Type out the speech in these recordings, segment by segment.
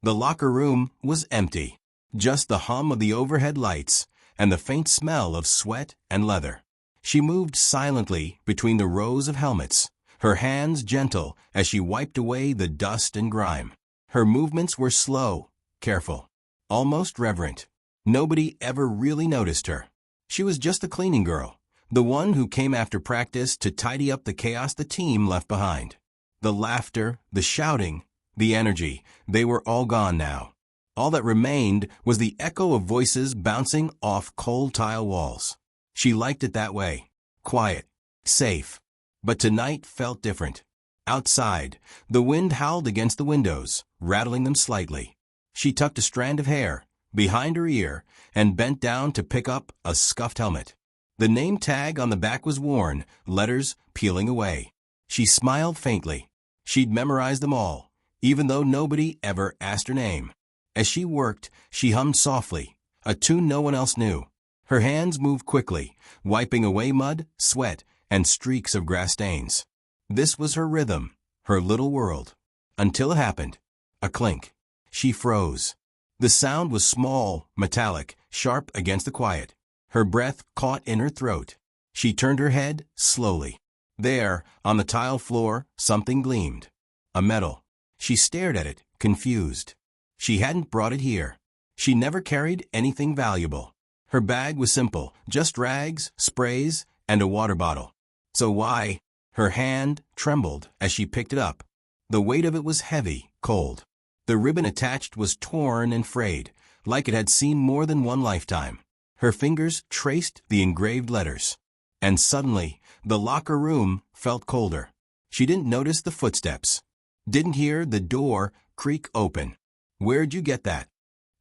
The locker room was empty. Just the hum of the overhead lights and the faint smell of sweat and leather. She moved silently between the rows of helmets, her hands gentle as she wiped away the dust and grime. Her movements were slow, careful, almost reverent. Nobody ever really noticed her. She was just the cleaning girl, the one who came after practice to tidy up the chaos the team left behind. The laughter, the shouting, the energy, they were all gone now. All that remained was the echo of voices bouncing off cold tile walls. She liked it that way, quiet, safe. But tonight felt different. Outside, the wind howled against the windows, rattling them slightly. She tucked a strand of hair behind her ear and bent down to pick up a scuffed helmet. The name tag on the back was worn, letters peeling away. She smiled faintly. She'd memorized them all, even though nobody ever asked her name. As she worked, she hummed softly, a tune no one else knew. Her hands moved quickly, wiping away mud, sweat, and streaks of grass stains. This was her rhythm, her little world. Until it happened. A clink. She froze. The sound was small, metallic, sharp against the quiet. Her breath caught in her throat. She turned her head slowly. There, on the tile floor, something gleamed. A medal. She stared at it, confused. She hadn't brought it here. She never carried anything valuable. Her bag was simple, just rags, sprays, and a water bottle. So why? Her hand trembled as she picked it up. The weight of it was heavy, cold. The ribbon attached was torn and frayed, like it had seen more than one lifetime. Her fingers traced the engraved letters. And suddenly, the locker room felt colder. She didn't notice the footsteps. Didn't hear the door creak open. "Where'd you get that?"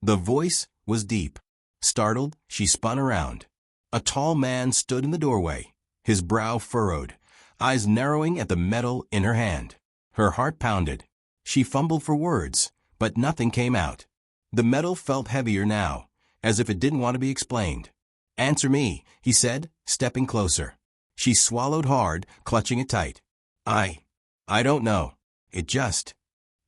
The voice was deep. Startled, she spun around. A tall man stood in the doorway, his brow furrowed, eyes narrowing at the medal in her hand. Her heart pounded. She fumbled for words, but nothing came out. The medal felt heavier now, as if it didn't want to be explained. "Answer me," he said, stepping closer. She swallowed hard, clutching it tight. I don't know. It just..."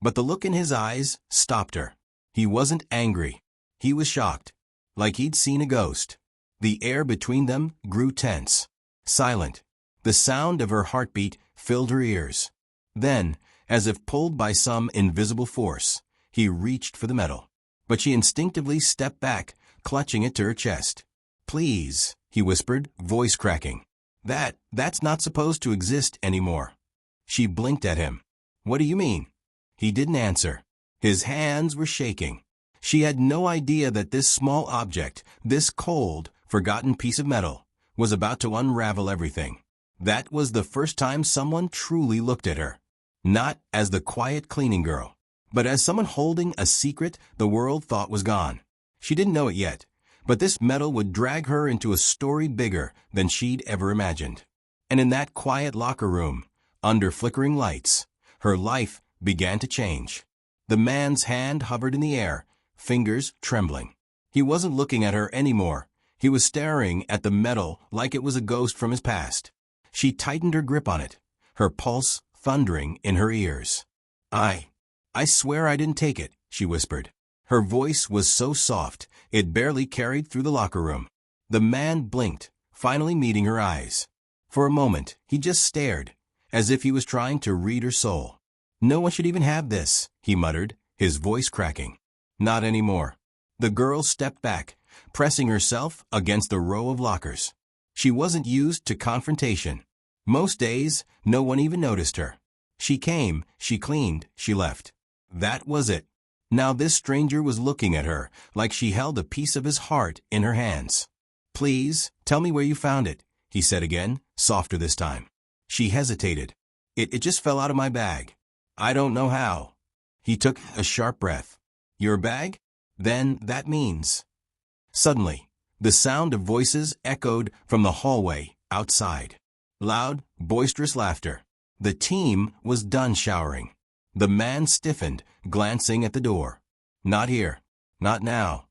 But the look in his eyes stopped her. He wasn't angry. He was shocked, like he'd seen a ghost. The air between them grew tense, silent. The sound of her heartbeat filled her ears. Then, as if pulled by some invisible force, he reached for the medal. But she instinctively stepped back, clutching it to her chest. "Please," he whispered, voice cracking. That's not supposed to exist anymore." She blinked at him. "What do you mean?" He didn't answer. His hands were shaking. She had no idea that this small object, this cold, forgotten piece of metal, was about to unravel everything. That was the first time someone truly looked at her. Not as the quiet cleaning girl, but as someone holding a secret the world thought was gone. She didn't know it yet, but this medal would drag her into a story bigger than she'd ever imagined. And in that quiet locker room, under flickering lights, her life began to change. The man's hand hovered in the air, fingers trembling. He wasn't looking at her anymore. He was staring at the medal like it was a ghost from his past. She tightened her grip on it, her pulse thundering in her ears. I swear I didn't take it," she whispered. Her voice was so soft, it barely carried through the locker room. The man blinked, finally meeting her eyes. For a moment, he just stared, as if he was trying to read her soul. "No one should even have this," he muttered, his voice cracking. "Not anymore." The girl stepped back, pressing herself against the row of lockers. She wasn't used to confrontation. Most days, no one even noticed her. She came, she cleaned, she left. That was it. Now this stranger was looking at her like she held a piece of his heart in her hands. "Please, tell me where you found it," he said again, softer this time. She hesitated. It just fell out of my bag. I don't know how." He took a sharp breath. "Your bag? Then that means..." Suddenly, the sound of voices echoed from the hallway outside. Loud, boisterous laughter. The team was done showering. The man stiffened, glancing at the door. "Not here. Not now."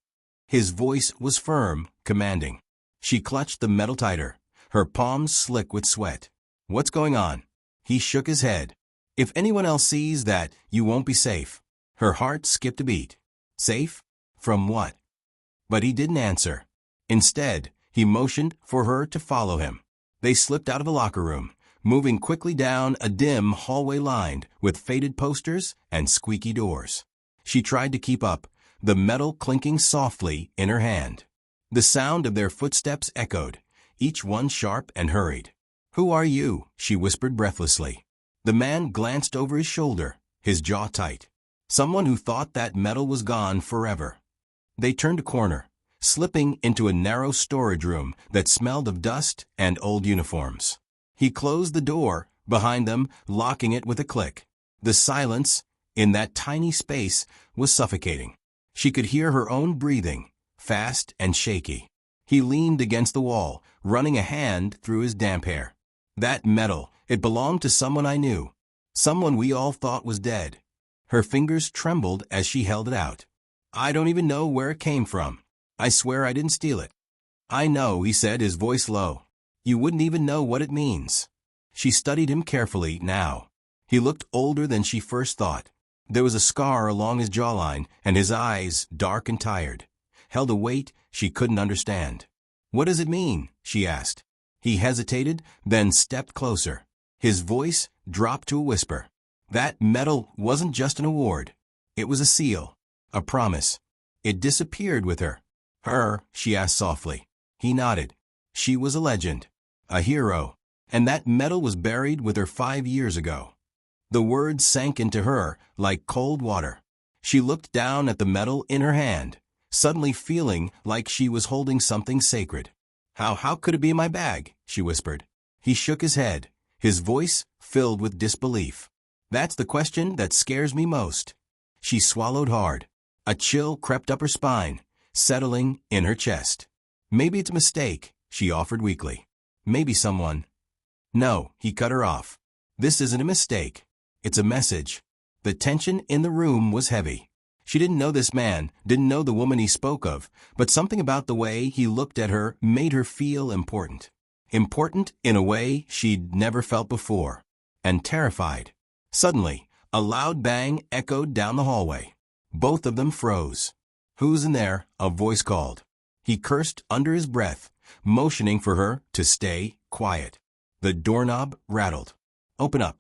His voice was firm, commanding. She clutched the metal tighter, her palms slick with sweat. "What's going on?" He shook his head. "If anyone else sees that, you won't be safe." Her heart skipped a beat. Safe? From what? But he didn't answer. Instead, he motioned for her to follow him. They slipped out of a locker room, moving quickly down a dim hallway lined with faded posters and squeaky doors. She tried to keep up, the metal clinking softly in her hand. The sound of their footsteps echoed, each one sharp and hurried. "Who are you?" she whispered breathlessly. The man glanced over his shoulder, his jaw tight. Someone who thought that metal was gone forever. They turned a corner, slipping into a narrow storage room that smelled of dust and old uniforms. He closed the door behind them, locking it with a click. The silence in that tiny space was suffocating. She could hear her own breathing, fast and shaky. He leaned against the wall, running a hand through his damp hair. "That metal, it belonged to someone I knew. Someone we all thought was dead." Her fingers trembled as she held it out. "I don't even know where it came from. I swear I didn't steal it." "I know," he said, his voice low. "You wouldn't even know what it means." She studied him carefully now. He looked older than she first thought. There was a scar along his jawline, and his eyes, dark and tired, held a weight she couldn't understand. "What does it mean?" she asked. He hesitated, then stepped closer. His voice dropped to a whisper. "That medal wasn't just an award. It was a seal, a promise. It disappeared with her." "Her?" she asked softly. He nodded. "She was a legend, a hero, and that medal was buried with her 5 years ago." The words sank into her like cold water. She looked down at the medal in her hand, suddenly feeling like she was holding something sacred. How could it be in my bag?" she whispered. He shook his head, his voice filled with disbelief. "That's the question that scares me most." She swallowed hard. A chill crept up her spine, settling in her chest. "Maybe it's a mistake," she offered weakly. "Maybe someone—" "No," he cut her off. "This isn't a mistake. It's a message." The tension in the room was heavy. She didn't know this man, didn't know the woman he spoke of, but something about the way he looked at her made her feel important. Important in a way she'd never felt before. And terrified. Suddenly, a loud bang echoed down the hallway. Both of them froze. "Who's in there?" a voice called. He cursed under his breath, motioning for her to stay quiet. The doorknob rattled. "Open up."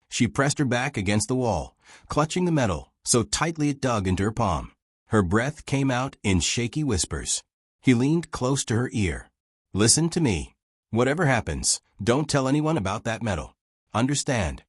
She pressed her back against the wall, clutching the metal so tightly it dug into her palm. Her breath came out in shaky whispers. He leaned close to her ear. "Listen to me. Whatever happens, don't tell anyone about that metal. Understand?"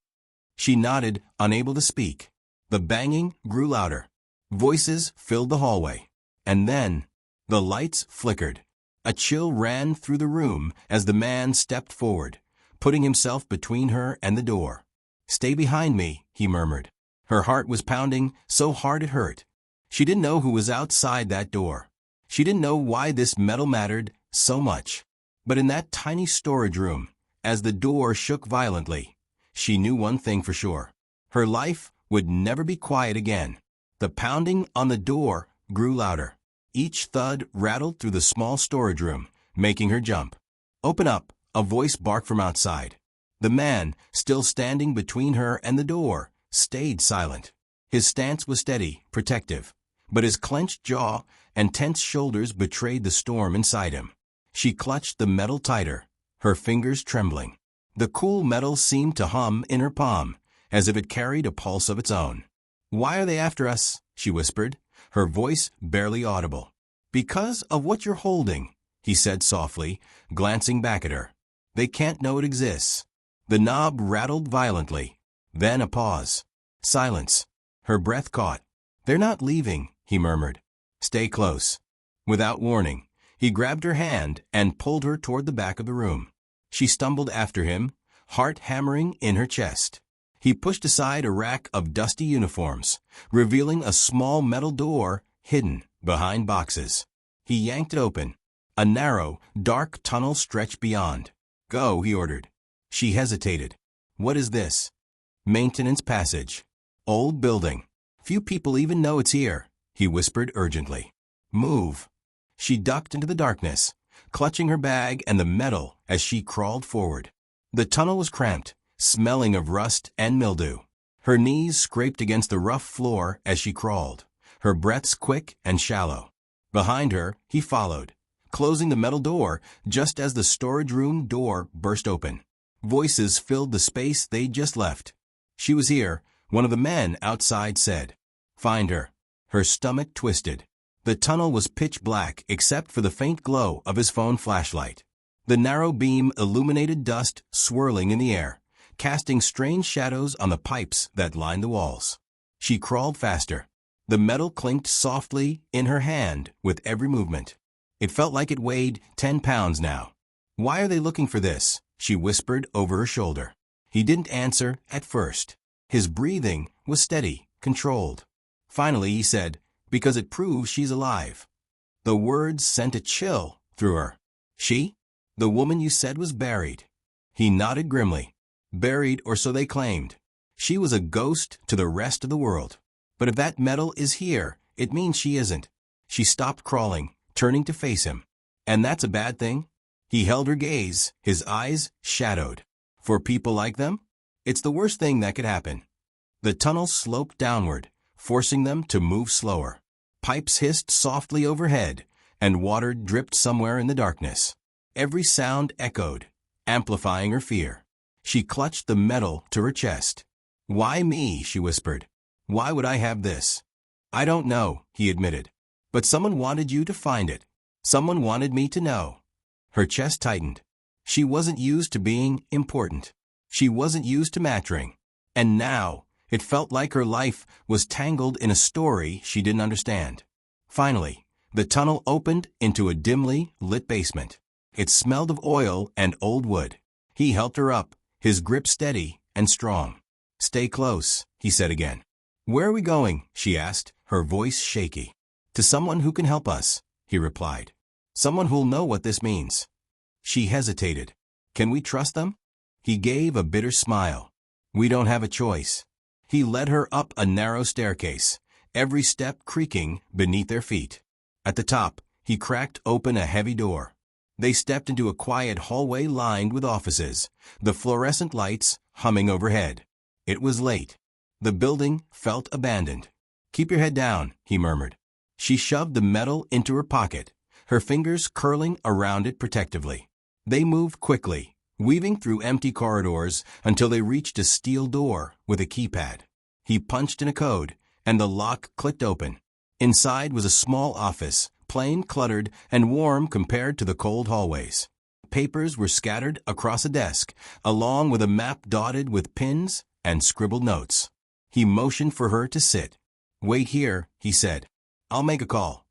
She nodded, unable to speak. The banging grew louder. Voices filled the hallway. And then, the lights flickered. A chill ran through the room as the man stepped forward, putting himself between her and the door. "Stay behind me," he murmured. Her heart was pounding so hard it hurt. She didn't know who was outside that door. She didn't know why this metal mattered so much. But in that tiny storage room, as the door shook violently, she knew one thing for sure. Her life would never be quiet again. The pounding on the door grew louder. Each thud rattled through the small storage room, making her jump. "Open up," a voice barked from outside. The man, still standing between her and the door, stayed silent. His stance was steady, protective, but his clenched jaw and tense shoulders betrayed the storm inside him. She clutched the metal tighter, her fingers trembling. The cool metal seemed to hum in her palm, as if it carried a pulse of its own. "Why are they after us?" she whispered, her voice barely audible. "Because of what you're holding," he said softly, glancing back at her. "They can't know it exists." The knob rattled violently. Then a pause. Silence. Her breath caught. "They're not leaving," he murmured. "Stay close." Without warning, he grabbed her hand and pulled her toward the back of the room. She stumbled after him, heart hammering in her chest. He pushed aside a rack of dusty uniforms, revealing a small metal door hidden behind boxes. He yanked it open. A narrow, dark tunnel stretched beyond. "Go," he ordered. She hesitated. "What is this?" "Maintenance passage. Old building. Few people even know it's here," he whispered urgently. "Move." She ducked into the darkness, clutching her bag and the metal as she crawled forward. The tunnel was cramped, smelling of rust and mildew. Her knees scraped against the rough floor as she crawled, her breaths quick and shallow. Behind her, he followed, closing the metal door just as the storage room door burst open. Voices filled the space they'd just left. She was here, one of the men outside said. Find her. Her stomach twisted. The tunnel was pitch black except for the faint glow of his phone flashlight. The narrow beam illuminated dust swirling in the air, casting strange shadows on the pipes that lined the walls. She crawled faster. The metal clinked softly in her hand with every movement. It felt like it weighed 10 pounds now. Why are they looking for this? She whispered over her shoulder. He didn't answer at first. His breathing was steady, controlled. Finally, he said, because it proves she's alive. The words sent a chill through her. She? The woman you said was buried. He nodded grimly. Buried, or so they claimed. She was a ghost to the rest of the world. But if that metal is here, it means she isn't. She stopped crawling, turning to face him. And that's a bad thing? He held her gaze, his eyes shadowed. For people like them? It's the worst thing that could happen. The tunnel sloped downward, forcing them to move slower. Pipes hissed softly overhead, and water dripped somewhere in the darkness. Every sound echoed, amplifying her fear. She clutched the metal to her chest. Why me? She whispered. Why would I have this? I don't know, he admitted. But someone wanted you to find it. Someone wanted me to know. Her chest tightened. She wasn't used to being important. She wasn't used to mattering. And now, it felt like her life was tangled in a story she didn't understand. Finally, the tunnel opened into a dimly lit basement. It smelled of oil and old wood. He helped her up, his grip steady and strong. Stay close, he said again. Where are we going? She asked, her voice shaky. To someone who can help us, he replied. Someone who'll know what this means. She hesitated. Can we trust them? He gave a bitter smile. We don't have a choice. He led her up a narrow staircase, every step creaking beneath their feet. At the top, he cracked open a heavy door. They stepped into a quiet hallway lined with offices, the fluorescent lights humming overhead. It was late. The building felt abandoned. Keep your head down, he murmured. She shoved the metal into her pocket, her fingers curling around it protectively. They moved quickly, weaving through empty corridors until they reached a steel door with a keypad. He punched in a code, and the lock clicked open. Inside was a small office, plain, cluttered, and warm compared to the cold hallways. Papers were scattered across a desk, along with a map dotted with pins and scribbled notes. He motioned for her to sit. Wait here, he said. I'll make a call.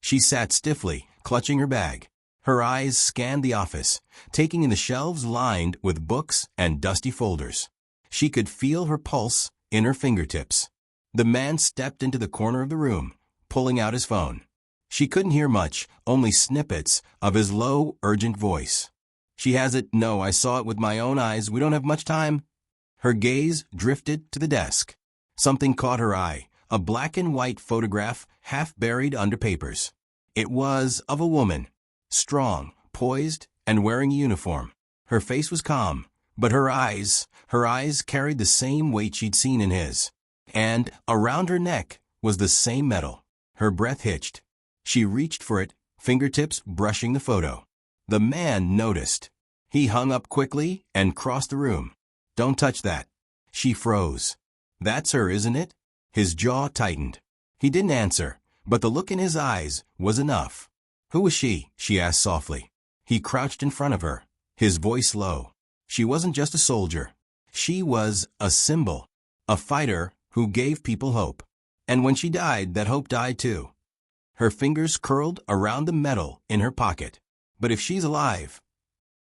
She sat stiffly, clutching her bag. Her eyes scanned the office, taking in the shelves lined with books and dusty folders. She could feel her pulse in her fingertips. The man stepped into the corner of the room, pulling out his phone. She couldn't hear much, only snippets of his low, urgent voice. She has it. No, I saw it with my own eyes. We don't have much time. Her gaze drifted to the desk. Something caught her eye, a black and white photograph half buried under papers. It was of a woman, strong, poised, and wearing a uniform. Her face was calm, but her eyes carried the same weight she'd seen in his. And around her neck was the same metal. Her breath hitched. She reached for it, fingertips brushing the photo. The man noticed. He hung up quickly and crossed the room. Don't touch that. She froze. That's her, isn't it? His jaw tightened. He didn't answer, but the look in his eyes was enough. Who was she? She asked softly. He crouched in front of her, his voice low. She wasn't just a soldier. She was a symbol, a fighter who gave people hope. And when she died, that hope died too. Her fingers curled around the metal in her pocket. But if she's alive,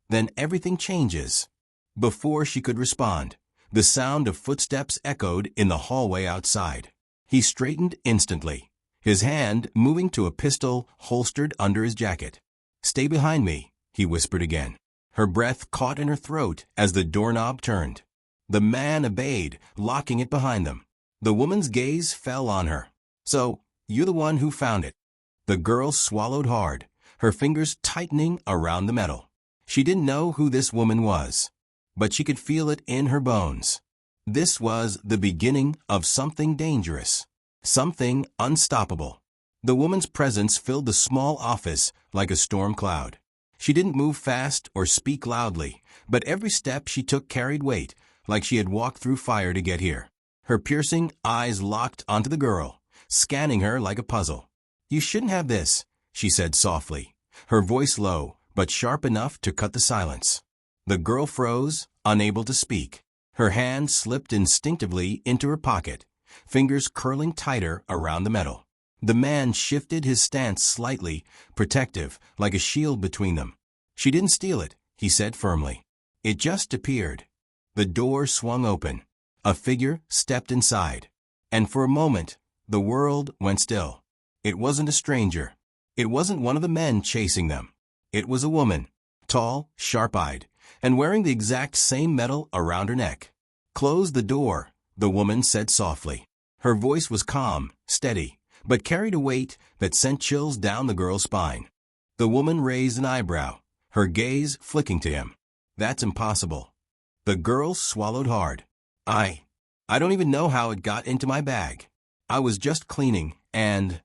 then everything changes. Before she could respond, the sound of footsteps echoed in the hallway outside. He straightened instantly, his hand moving to a pistol holstered under his jacket. Stay behind me, he whispered again. Her breath caught in her throat as the doorknob turned. The man obeyed, locking it behind them. The woman's gaze fell on her. So, you're the one who found it. The girl swallowed hard, her fingers tightening around the metal. She didn't know who this woman was, but she could feel it in her bones. This was the beginning of something dangerous, something unstoppable. The woman's presence filled the small office like a storm cloud. She didn't move fast or speak loudly, but every step she took carried weight, like she had walked through fire to get here. Her piercing eyes locked onto the girl, scanning her like a puzzle. "You shouldn't have this," she said softly, her voice low but sharp enough to cut the silence. The girl froze, unable to speak. Her hand slipped instinctively into her pocket, fingers curling tighter around the metal. The man shifted his stance slightly, protective, like a shield between them. "She didn't steal it," he said firmly. "It just appeared." The door swung open. A figure stepped inside. And for a moment, the world went still. It wasn't a stranger. It wasn't one of the men chasing them. It was a woman, tall, sharp-eyed, and wearing the exact same medal around her neck. "Close the door," the woman said softly. Her voice was calm, steady, but carried a weight that sent chills down the girl's spine. The woman raised an eyebrow, her gaze flicking to him. "That's impossible." The girl swallowed hard. I don't even know how it got into my bag. I was just cleaning, and—"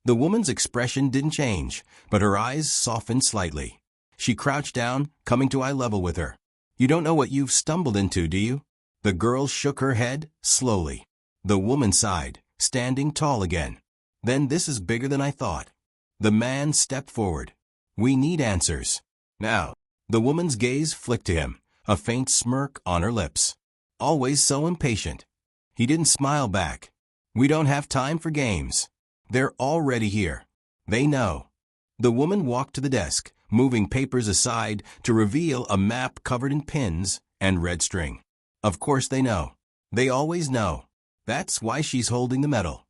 The woman's expression didn't change, but her eyes softened slightly. She crouched down, coming to eye level with her. "You don't know what you've stumbled into, do you?" The girl shook her head, slowly. The woman sighed, standing tall again. "Then this is bigger than I thought." The man stepped forward. "We need answers. Now." The woman's gaze flicked to him, a faint smirk on her lips. "Always so impatient." He didn't smile back. "We don't have time for games. They're already here. They know." The woman walked to the desk, moving papers aside to reveal a map covered in pins and red string. "Of course they know. They always know. That's why she's holding the medal."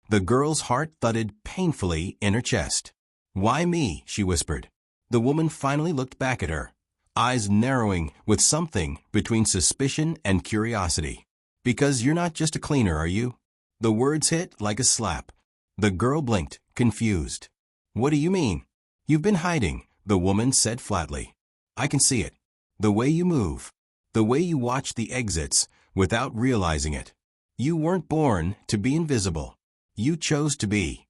The girl's heart thudded painfully in her chest. "Why me?" she whispered. The woman finally looked back at her, eyes narrowing with something between suspicion and curiosity. "Because you're not just a cleaner, are you?" The words hit like a slap. The girl blinked, confused. "What do you mean?" "You've been hiding," the woman said flatly. "I can see it. The way you move. The way you watch the exits without realizing it. You weren't born to be invisible. You chose to be."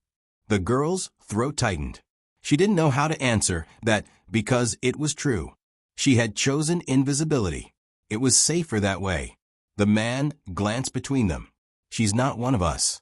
The girl's throat tightened. She didn't know how to answer that because it was true. She had chosen invisibility. It was safer that way. The man glanced between them. "She's not one of us."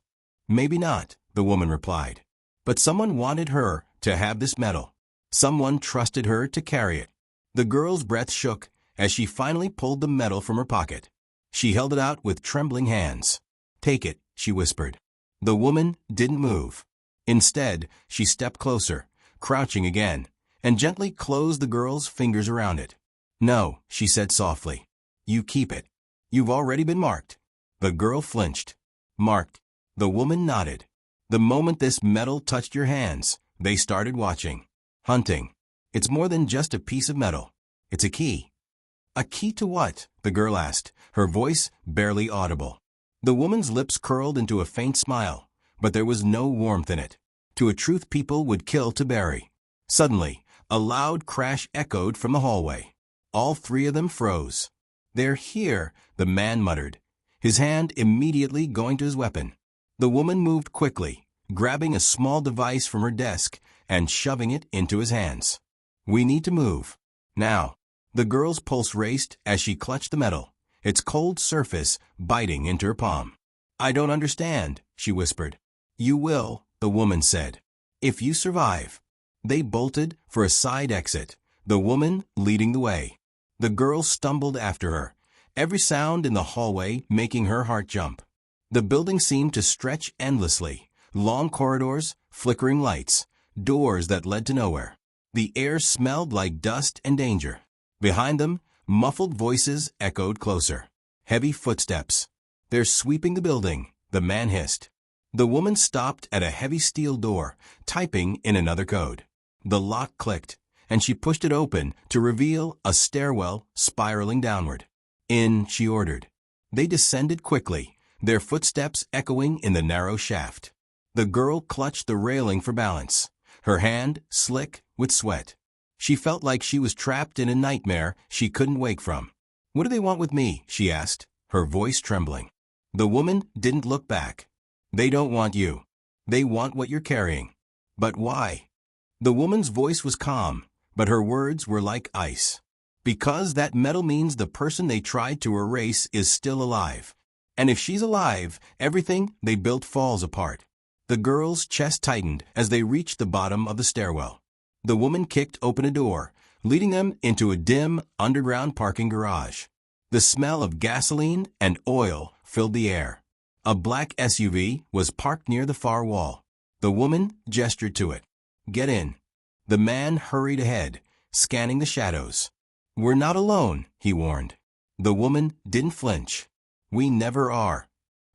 "Maybe not," the woman replied. "But someone wanted her to have this medal. Someone trusted her to carry it." The girl's breath shook as she finally pulled the medal from her pocket. She held it out with trembling hands. "Take it," she whispered. The woman didn't move. Instead, she stepped closer, crouching again, and gently closed the girl's fingers around it. "No," she said softly. "You keep it. You've already been marked." The girl flinched. "Marked?" The woman nodded. "The moment this medal touched your hands, they started watching. Hunting. It's more than just a piece of metal. It's a key." "A key to what?" the girl asked, her voice barely audible. The woman's lips curled into a faint smile, but there was no warmth in it. "To a truth people would kill to bury." Suddenly, a loud crash echoed from the hallway. All three of them froze. "They're here," the man muttered, his hand immediately going to his weapon. The woman moved quickly, grabbing a small device from her desk and shoving it into his hands. "We need to move. Now." The girl's pulse raced as she clutched the metal, its cold surface biting into her palm. "I don't understand," she whispered. "You will," the woman said. "If you survive." They bolted for a side exit, the woman leading the way. The girl stumbled after her, every sound in the hallway making her heart jump. The building seemed to stretch endlessly, long corridors, flickering lights, doors that led to nowhere. The air smelled like dust and danger. Behind them, muffled voices echoed closer. Heavy footsteps. "They're sweeping the building," the man hissed. The woman stopped at a heavy steel door, typing in another code. The lock clicked, and she pushed it open to reveal a stairwell spiraling downward. "In," she ordered. They descended quickly, their footsteps echoing in the narrow shaft. The girl clutched the railing for balance, her hand slick with sweat. She felt like she was trapped in a nightmare she couldn't wake from. "What do they want with me?" she asked, her voice trembling. The woman didn't look back. They don't want you. They want what you're carrying. But why? The woman's voice was calm, but her words were like ice. Because that metal means the person they tried to erase is still alive. And if she's alive, everything they built falls apart. The girl's chest tightened as they reached the bottom of the stairwell. The woman kicked open a door, leading them into a dim, underground parking garage. The smell of gasoline and oil filled the air. A black SUV was parked near the far wall. The woman gestured to it. "Get in." The man hurried ahead, scanning the shadows. "We're not alone," he warned. The woman didn't flinch. "We never are."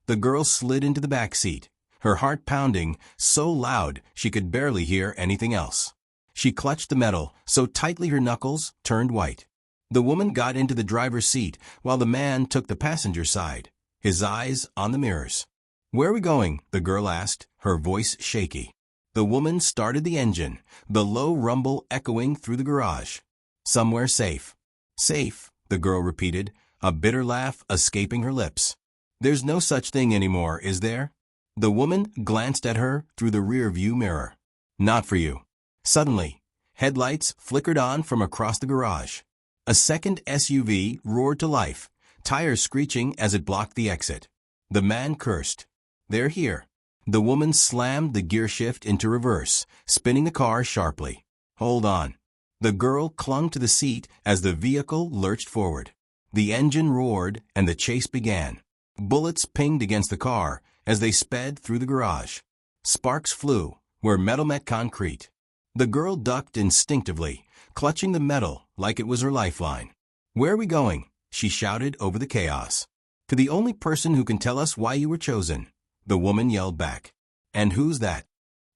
The girl slid into the back seat, her heart pounding so loud she could barely hear anything else. She clutched the metal so tightly her knuckles turned white. The woman got into the driver's seat while the man took the passenger side, his eyes on the mirrors. "Where are we going?" the girl asked, her voice shaky. The woman started the engine, the low rumble echoing through the garage. "Somewhere safe." "Safe," the girl repeated, a bitter laugh escaping her lips. "There's no such thing anymore, is there?" The woman glanced at her through the rear-view mirror. "Not for you." Suddenly, headlights flickered on from across the garage. A second SUV roared to life, tires screeching as it blocked the exit. The man cursed. "They're here." The woman slammed the gear shift into reverse, spinning the car sharply. "Hold on." The girl clung to the seat as the vehicle lurched forward. The engine roared and the chase began. Bullets pinged against the car as they sped through the garage. Sparks flew where metal met concrete. The girl ducked instinctively, clutching the metal like it was her lifeline. "Where are we going?" she shouted over the chaos. "To the only person who can tell us why you were chosen," the woman yelled back. "And who's that?"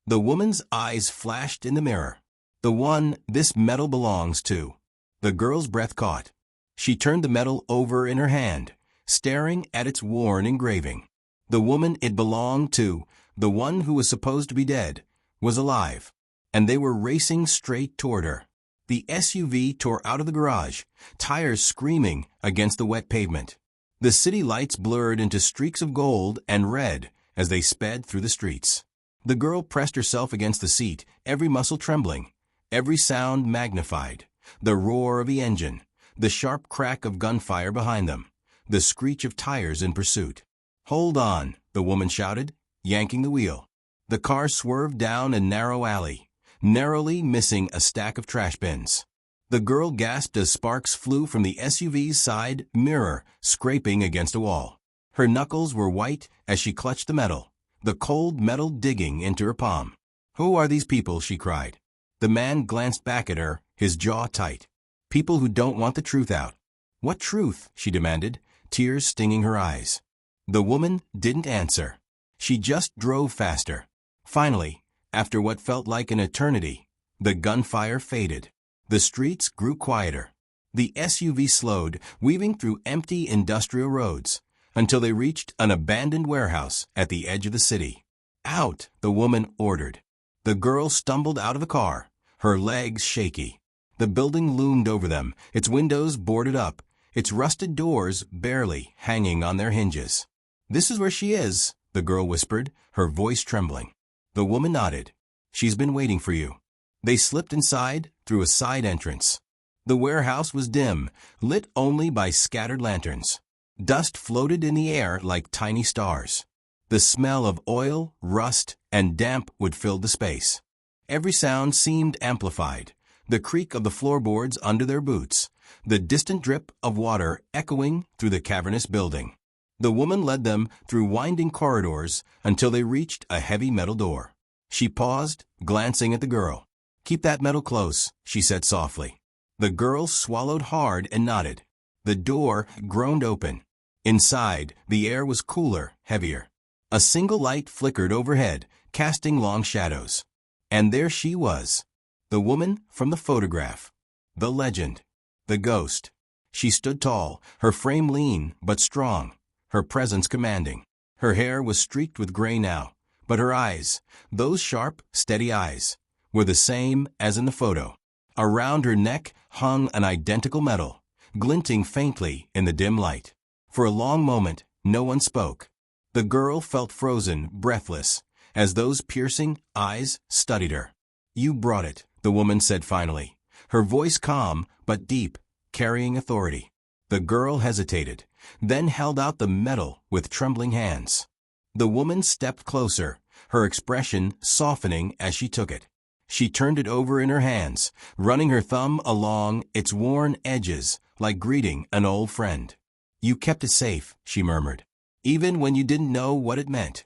The woman's eyes flashed in the mirror. "The one this metal belongs to." The girl's breath caught. She turned the metal over in her hand, staring at its worn engraving. The woman it belonged to, the one who was supposed to be dead, was alive, and they were racing straight toward her. The SUV tore out of the garage, tires screaming against the wet pavement. The city lights blurred into streaks of gold and red as they sped through the streets. The girl pressed herself against the seat, every muscle trembling, every sound magnified. The roar of the engine, the sharp crack of gunfire behind them, the screech of tires in pursuit. "Hold on," the woman shouted, yanking the wheel. The car swerved down a narrow alley, narrowly missing a stack of trash bins. The girl gasped as sparks flew from the SUV's side mirror, scraping against a wall. Her knuckles were white as she clutched the metal, the cold metal digging into her palm. "Who are these people?" she cried. The man glanced back at her, his jaw tight. "People who don't want the truth out." "What truth?" she demanded, tears stinging her eyes. The woman didn't answer. She just drove faster. Finally, after what felt like an eternity, the gunfire faded. The streets grew quieter. The SUV slowed, weaving through empty industrial roads, until they reached an abandoned warehouse at the edge of the city. "Out," the woman ordered. The girl stumbled out of the car, her legs shaky. The building loomed over them, its windows boarded up, its rusted doors barely hanging on their hinges. "This is where she is," the girl whispered, her voice trembling. The woman nodded. "She's been waiting for you." They slipped inside through a side entrance. The warehouse was dim, lit only by scattered lanterns. Dust floated in the air like tiny stars. The smell of oil, rust, and damp would fill the space. Every sound seemed amplified, the creak of the floorboards under their boots, the distant drip of water echoing through the cavernous building. The woman led them through winding corridors until they reached a heavy metal door. She paused, glancing at the girl. "Keep that metal close," she said softly. The girl swallowed hard and nodded. The door groaned open. Inside, the air was cooler, heavier. A single light flickered overhead, casting long shadows. And there she was, the woman from the photograph, the legend, the ghost. She stood tall, her frame lean but strong, her presence commanding. Her hair was streaked with gray now, but her eyes, those sharp, steady eyes, were the same as in the photo. Around her neck hung an identical medal, glinting faintly in the dim light. For a long moment, no one spoke. The girl felt frozen, breathless, as those piercing eyes studied her. "You brought it," the woman said finally, her voice calm but deep, carrying authority. The girl hesitated, then held out the medal with trembling hands. The woman stepped closer, her expression softening as she took it. She turned it over in her hands, running her thumb along its worn edges like greeting an old friend. "You kept it safe," she murmured, "even when you didn't know what it meant."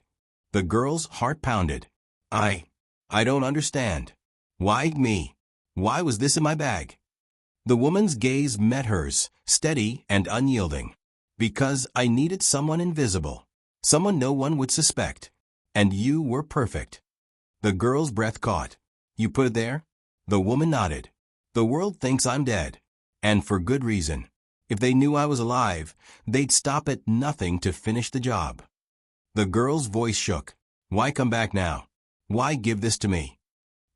The girl's heart pounded. I don't understand. Why me? Why was this in my bag?" The woman's gaze met hers, steady and unyielding. "Because I needed someone invisible, someone no one would suspect. And you were perfect." The girl's breath caught. "You put it there?" The woman nodded. "The world thinks I'm dead. And for good reason. If they knew I was alive, they'd stop at nothing to finish the job." The girl's voice shook. "Why come back now? Why give this to me?"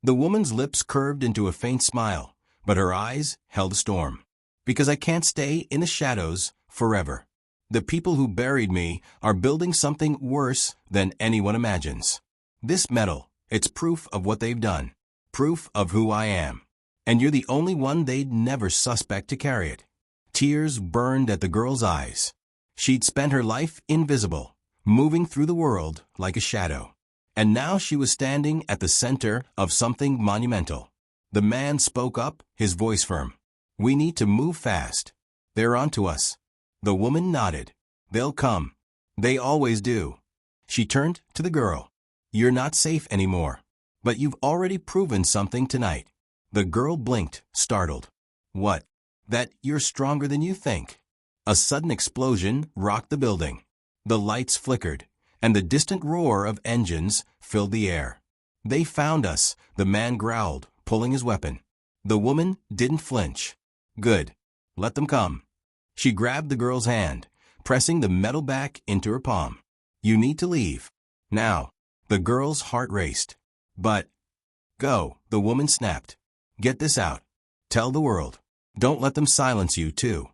The woman's lips curved into a faint smile, but her eyes held a storm. "Because I can't stay in the shadows forever. The people who buried me are building something worse than anyone imagines. This medal, it's proof of what they've done, proof of who I am. And you're the only one they'd never suspect to carry it." Tears burned at the girl's eyes. She'd spent her life invisible, moving through the world like a shadow. And now she was standing at the center of something monumental. The man spoke up, his voice firm. "We need to move fast. They're onto us." The woman nodded. "They'll come. They always do." She turned to the girl. "You're not safe anymore. But you've already proven something tonight." The girl blinked, startled. "What? That you're stronger than you think." A sudden explosion rocked the building. The lights flickered, and the distant roar of engines filled the air. "They found us," the man growled, pulling his weapon. The woman didn't flinch. "Good. Let them come." She grabbed the girl's hand, pressing the metal back into her palm. "You need to leave. Now." The girl's heart raced. "But—" "Go," the woman snapped. "Get this out. Tell the world. Don't let them silence you, too."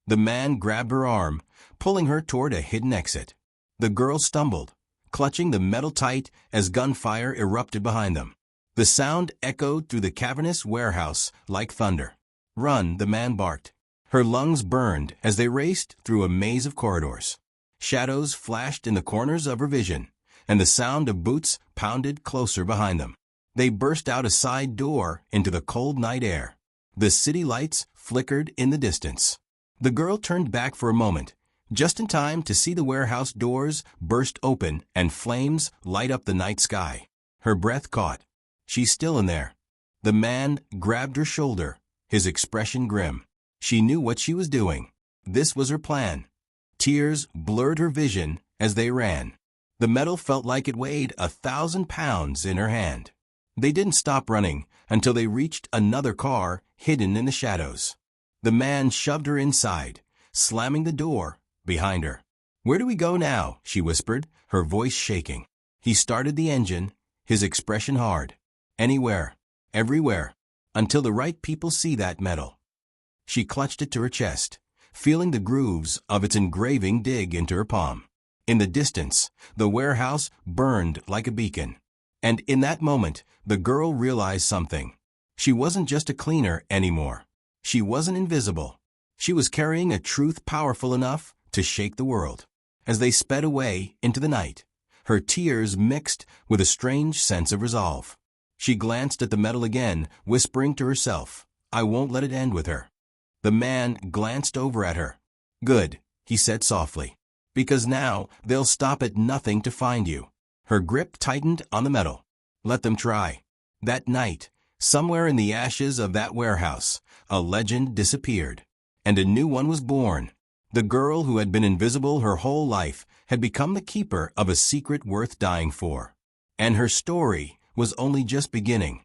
The man grabbed her arm, pulling her toward a hidden exit. The girl stumbled, clutching the metal tight as gunfire erupted behind them. The sound echoed through the cavernous warehouse like thunder. "Run," the man barked. Her lungs burned as they raced through a maze of corridors. Shadows flashed in the corners of her vision, and the sound of boots pounded closer behind them. They burst out a side door into the cold night air. The city lights flickered in the distance. The girl turned back for a moment, just in time to see the warehouse doors burst open and flames light up the night sky. Her breath caught. "She's still in there." The man grabbed her shoulder, his expression grim. She knew what she was doing. This was her plan. Tears blurred her vision as they ran. The metal felt like it weighed 1,000 pounds in her hand. They didn't stop running until they reached another car hidden in the shadows. The man shoved her inside, slamming the door behind her. "Where do we go now?" she whispered, her voice shaking. He started the engine, his expression hard. "Anywhere, everywhere, until the right people see that medal." She clutched it to her chest, feeling the grooves of its engraving dig into her palm. In the distance, the warehouse burned like a beacon. And in that moment, the girl realized something. She wasn't just a cleaner anymore. She wasn't invisible. She was carrying a truth powerful enough to shake the world. As they sped away into the night, her tears mixed with a strange sense of resolve. She glanced at the medal again, whispering to herself, "I won't let it end with her." The man glanced over at her. "Good," he said softly, "because now they'll stop at nothing to find you." Her grip tightened on the metal. Let them try. That night, somewhere in the ashes of that warehouse, a legend disappeared, and a new one was born. The girl who had been invisible her whole life had become the keeper of a secret worth dying for. And her story was only just beginning.